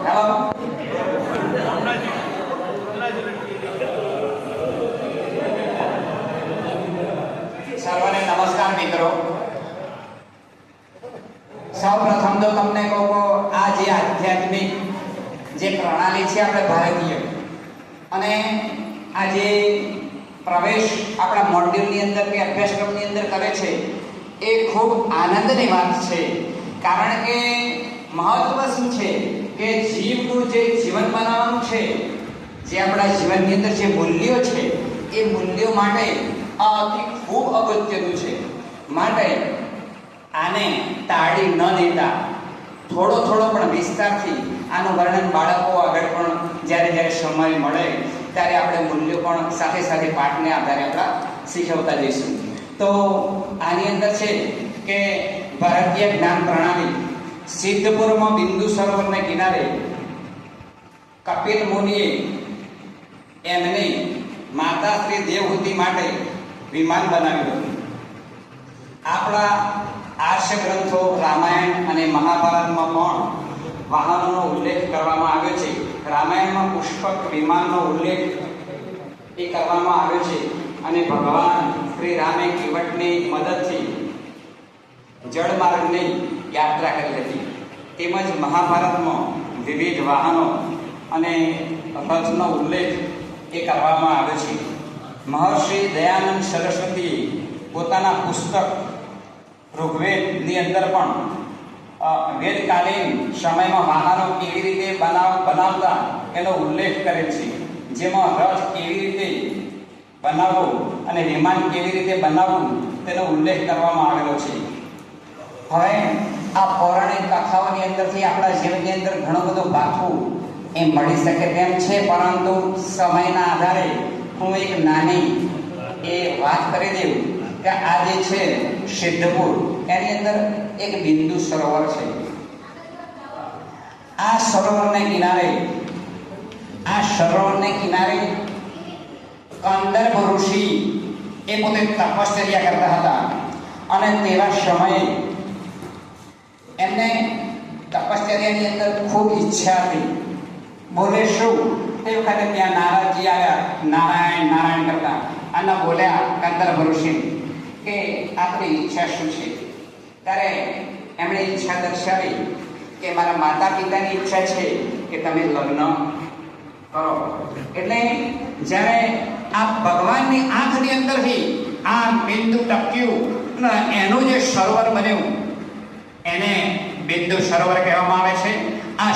Hello. સર્વને નમસ્કાર મિત્રો. સૌપ્રથમ તો તમને કહું આ જે આધ્યાત્મિક જે પ્રણાલી છે આપણે ભારતીય, અને આ જે પ્રવેશ આપણા મોડ્યુલની અંદર કે અભ્યાસક્રમની અંદર કરે છે એ ખૂબ આનંદની વાત છે. કારણ કે મહત્વ શું છે કે જીવનું જે જીવન બનાવવાનું છે, જે આપણા જીવનની અંદર જે મૂલ્યો છે એ મૂલ્યો માટે આ અતિ ખૂબ અગત્યનું છે. માટે આને ટાળી ન દેતા થોડો પણ વિસ્તારથી આનું વર્ણન બાળકો આગળ પણ જ્યારે સમય મળે ત્યારે આપણે મૂલ્યો પણ સાથે પાઠને આધારે આપણા શીખવતા જઈશું. તો આની અંદર છે કે ભારતીય જ્ઞાન પ્રણાલી સિદ્ધપુરમાં બિંદુ સરોવરને કિનારે કપિલ મુનિએ એમની માતા શ્રી દેવહૂતિ માટે વિમાન બનાવ્યું હતું. આપણા આર્ષ ગ્રંથો રામાયણ અને મહાભારતમાં પણ વાહનોનો ઉલ્લેખ કરવામાં આવ્યો છે. રામાયણમાં પુષ્પક વિમાનનો ઉલ્લેખ એ કરવામાં આવ્યો છે, અને ભગવાન શ્રી રામે કીવટની મદદથી જળમાર્ગની યાત્રા કરી હતી. તેમજ મહાભારતમાં વિવિધ વાહનો અને રથનો ઉલ્લેખ એ કરવામાં આવ્યો છે. મહર્ષિ દયાનંદ સરસ્વતી પોતાના પુસ્તક ઋગ્વેદની અંદર પણ વેદકાલીન સમયમાં વાહનો કેવી રીતે બનાવતા એનો ઉલ્લેખ કરેલ છે. જેમાં રથ કેવી રીતે બનાવવો અને વિમાન કેવી રીતે બનાવવું તેનો ઉલ્લેખ કરવામાં આવેલો છે. હવે આ પૌરાણિક કથાઓની અંદરથી આપણા જીવનની અંદર ઘણું બધું પાછું એ મળી શકે તેમ છે, પરંતુ સમયના આધારે હું એક નાની એ વાત કરી દઉં કે આ જે છે સિદ્ધપુર, એની અંદર એક બિંદુ સરોવર છે. આ સરોવરને કિનારે કંદર્પ ઋષિ એ પોતે તપશ્ચર્યા કરતા હતા, અને તેવા સમયે એમને તપશ્ચર્યાની અંદર ખૂબ ઈચ્છા હતી. બોલે શું? તે વખતે ત્યાં નારદજી આવ્યા, નારાયણ કરતા, અને બોલ્યા કંદર્પ ઋષિ કે આપણી ઈચ્છા શું છે? ત્યારે એમણે ઈચ્છા દર્શાવી કે મારા માતા પિતાની ઈચ્છા છે કે તમે લગ્ન કરો. એટલે જ્યારે આ ભગવાનની આંખની અંદરથી આ બિંદુ ટપ્યું અને એનું જે સરોવર બન્યું એને બિંદુ સરોવર કહેવામાં આવે છે. આ